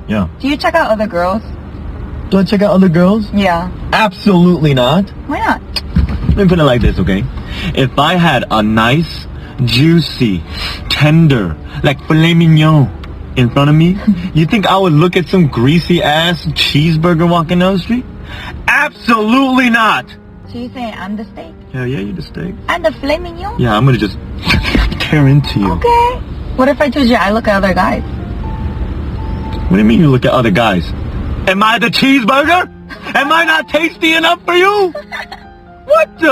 Yeah. Do you check out other girls? Do I check out other girls? Yeah. Absolutely not. Why not? Let me put it like this, okay? If I had a nice, juicy, tender, like filet mignon in front of me, you think I would look at some greasy ass cheeseburger walking down the street? Absolutely not. So you're saying I'm the steak? Hell yeah, you the steak. I'm the filet mignon? Yeah, I'm gonna just tear into you. Okay. What if I told you I look at other guys? What do you mean you look at other guys? Am I the cheeseburger? Am I not tasty enough for you? What the?